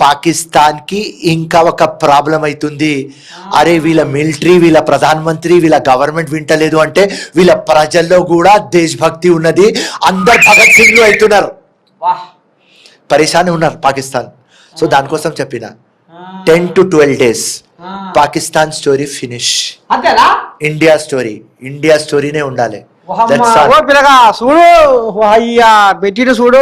పాకిస్తాన్కి ఇంకా ఒక ప్రాబ్లం అవుతుంది. అరే వీళ్ళ మిలిటరీ, వీళ్ళ ప్రధానమంత్రి, వీళ్ళ గవర్నమెంట్ వింటలేదు అంటే వీళ్ళ ప్రజల్లో కూడా దేశభక్తి ఉన్నది. అందరు భగత్ సింగ్లు అవుతున్నారు, పరేషాన్ ఉన్నారు పాకిస్తాన్. సో దానికోసం చెప్పిన 10 to 12 days Pakistan story finish. అంతేనా? ఇండియా స్టోరీనే ఉండాలి. పిల్లగా చూడు, అయ్యా పెట్టిన చూడు,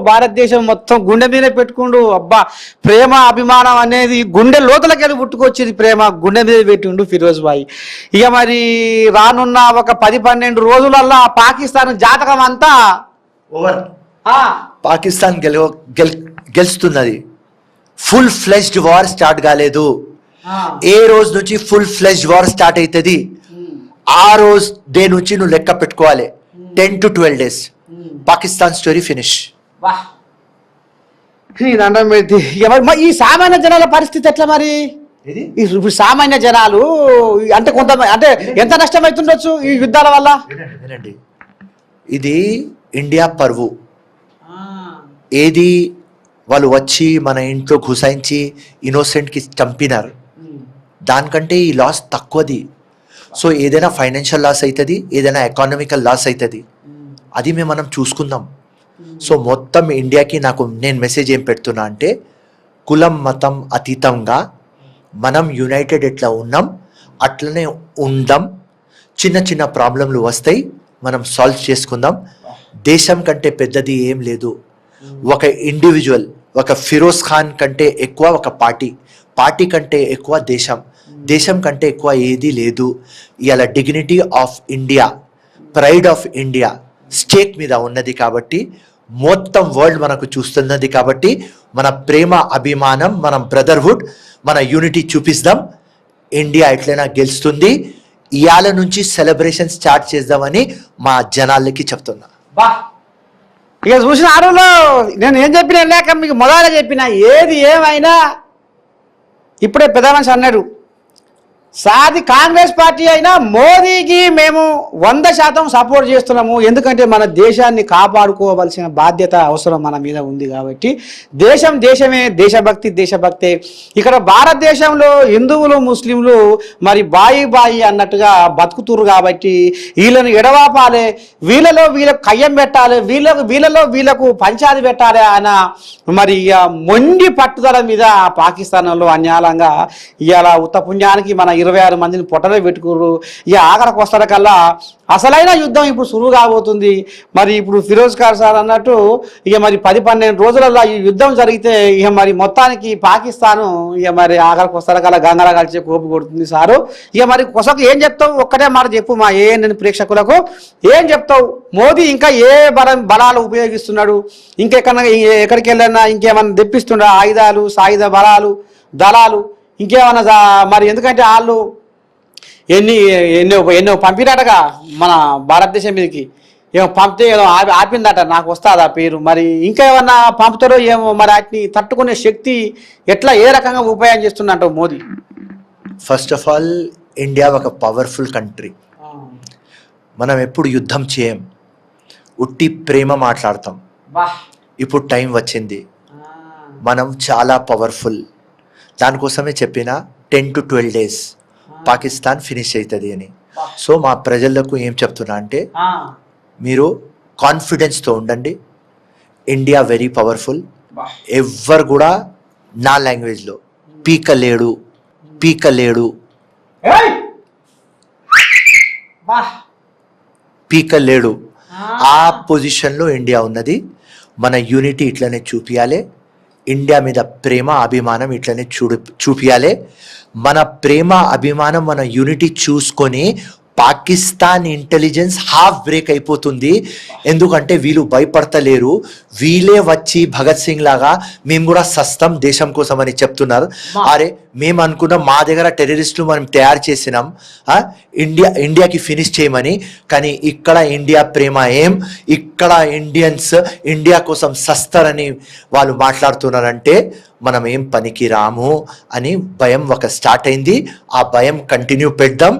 భారతదేశం మొత్తం గుండె మీద పెట్టుకుండు. అబ్బా, ప్రేమ అభిమానం అనేది గుండె లోతులకెళ్ళి పుట్టుకొచ్చేది. ప్రేమ గుండె మీద పెట్టిండు ఫిరోజ్ భాయ్. ఇక మరి రానున్న ఒక 10-12 రోజులల్లా పాకిస్తాన్ జాతకం అంతా ఓవర్. పాకిస్తాన్ గెలుస్తున్నది. ఫుల్ ఫ్లెజ్డ్ వార్ స్టార్ట్ కాలేదు. ఏ రోజు నుంచి ఫుల్ ఫ్లెజ్డ్ వార్ స్టార్ట్ అవుతుంది ఆ రోజు డే నుంచి నువ్వు లెక్క పెట్టుకోవాలి. 10 to 12 days Pakistan story finish. దండం పెడితే ఈ సామాన్య జనాల పరిస్థితి ఎట్లా మరి? ఇప్పుడు సామాన్య జనాలు అంటే కొంతమంది అంటే ఎంత నష్టం అవుతుండొచ్చు ఈ యుద్ధాల వల్ల? వినండి, ఇది ఇండియా పరువు. ఏది వాళ్ళు వచ్చి మన ఇంట్లో ఘుసాయించి ఇన్నోసెంట్కి చంపినారు, దానికంటే ఈ లాస్ తక్కువది. సో ఏదైనా ఫైనాన్షియల్ లాస్ అవుతుంది, ఏదైనా ఎకానమికల్ లాస్ అవుతుంది, అది మనం చూసుకుందాం. సో మొత్తం ఇండియాకి నేను మెసేజ్ ఏం పెడుతున్నా అంటే, కులం మతం అతీతంగా మనం యునైటెడ్ ఎట్లా ఉన్నాం అట్లనే ఉందాం. చిన్న చిన్న ప్రాబ్లంలు వస్తాయి, మనం సాల్వ్ చేసుకుందాం. దేశం కంటే పెద్దది ఏం లేదు. ఒక ఇండివిజువల్, ఒక ఫిరోజ్ ఖాన్ కంటే ఎక్కువ ఒక పార్టీ కంటే ఎక్కువ దేశం కంటే ఎక్కువ ఏది లేదు. ఇవాళ dignity of India, pride of India stake మీద ఉన్నది కాబట్టి, మొత్తం వరల్డ్ మనకు చూస్తున్నది కాబట్టి, మన ప్రేమ అభిమానం, మన బ్రదర్హుడ్, మన యూనిటీ చూపిస్తాం. ఇండియా ఎట్లయినా గెలుస్తుంది. ఇవాళ నుంచి సెలబ్రేషన్ స్టార్ట్ చేద్దామని మా జనాలకి చెప్తున్నా. ఇక చూసిన ఆరులో నేను ఏం చెప్పినా లేక మీకు మొదలు చెప్పిన, ఏది ఏమైనా ఇప్పుడే పెద్ద మనిషి అన్నాడు, సాది కాంగ్రెస్ పార్టీ అయినా మోదీకి మేము 100% సపోర్ట్ చేస్తున్నాము. ఎందుకంటే మన దేశాన్ని కాపాడుకోవాల్సిన బాధ్యత అవసరం మన మీద ఉంది కాబట్టి. దేశమే, దేశభక్తే. ఇక్కడ భారతదేశంలో హిందువులు ముస్లింలు మరి బాయి అన్నట్టుగా బతుకుతురు కాబట్టి వీళ్ళని ఎడవాపాలి, వీళ్ళకు కయ్యం పెట్టాలి, వీళ్ళకు పంచాది పెట్టాలి అన్న మరి మొండి పట్టుదల మీద పాకిస్తాన్లో అన్యాయంగా ఇవాళ ఉత్తపుణ్యానికి మన 26 మందిని పొట్టలో పెట్టుకున్నారు. ఇక ఆఖరికి వస్తారకల్లా అసలైన యుద్ధం ఇప్పుడు సురువు కాబోతుంది. మరి ఇప్పుడు ఫిరోజ్ ఖాన్ సార్ అన్నట్టు ఇక మరి 10-12 రోజులలో ఈ యుద్ధం జరిగితే ఇక మరి మొత్తానికి పాకిస్తాను ఇక మరి ఆఖరికి వస్తారకల్లా గంగలా కలిసి కోపి కొడుతుంది సారు. ఇక మరి కొసకు ఏం చెప్తావు? ఒక్కటే మాట చెప్పు మా ఏఎన్ఎన్ ప్రేక్షకులకు, ఏం చెప్తావు? మోదీ ఇంకా ఏ బలాలు ఉపయోగిస్తున్నాడు? ఎక్కడికి వెళ్ళినా ఇంకేమన్నా తెప్పిస్తుండ ఆయుధాలు, సాయుధ బలాలు, దళాలు ఇంకేమన్నా మరి? ఎందుకంటే వాళ్ళు ఎన్నో పంపినట్టుగా మన భారతదేశం మీదకి ఏమో పంపితే ఏదో ఆపిందట, నాకు వస్తుందా పేరు. మరి ఇంకా ఏమన్నా పంపుతారో ఏమో. మరి వాటిని తట్టుకునే శక్తి ఎట్లా ఏ రకంగా ఉపయోగం చేస్తున్నట్టు Modi? First of all, India ఒక పవర్ఫుల్ కంట్రీ. మనం ఎప్పుడు యుద్ధం చేయం, ఉట్టి ప్రేమ మాట్లాడతాం. ఇప్పుడు టైం వచ్చింది, మనం చాలా పవర్ఫుల్. దానికోసమే చెప్పిన 10 to 12 days పాకిస్తాన్ ఫినిష్ అవుతుంది అని. సో మా ప్రజలకు ఏం చెప్తున్నా అంటే, మీరు కాన్ఫిడెన్స్తో ఉండండి. India very powerful. ఎవ్వరు కూడా నా లాంగ్వేజ్లో పీకలేడు. ఆ పొజిషన్లో ఇండియా ఉన్నది. మన యూనిటీ ఇట్లనే చూపియాలి. ఇండియా మీద ప్రేమ అభిమానం ఇట్లనే చూపియాలి. మన ప్రేమ అభిమానం, మన యూనిటీ చూసుకొని పాకిస్తాన్ ఇంటెలిజెన్స్ హాఫ్ బ్రేక్ అయిపోతుంది. ఎందుకంటే వీళ్ళు భయపడతలేరు. వీళ్ళే వచ్చి భగత్ సింగ్ లాగా మేము కూడా సస్తాం దేశం కోసం అని చెప్తున్నారు. అరే మేము అనుకున్నాం మా దగ్గర టెర్రరిస్టులు మనం తయారు చేసినాం ఇండియాకి ఫినిష్ చేయమని. కానీ ఇక్కడ ఇండియా ప్రేమ ఇక్కడ ఇండియన్స్ ఇండియా కోసం సస్తారని వాళ్ళు మాట్లాడుతున్నారంటే మనం ఏం పనికి రాము అని భయం ఒక స్టార్ట్ అయింది. ఆ భయం కంటిన్యూ పెడదాం.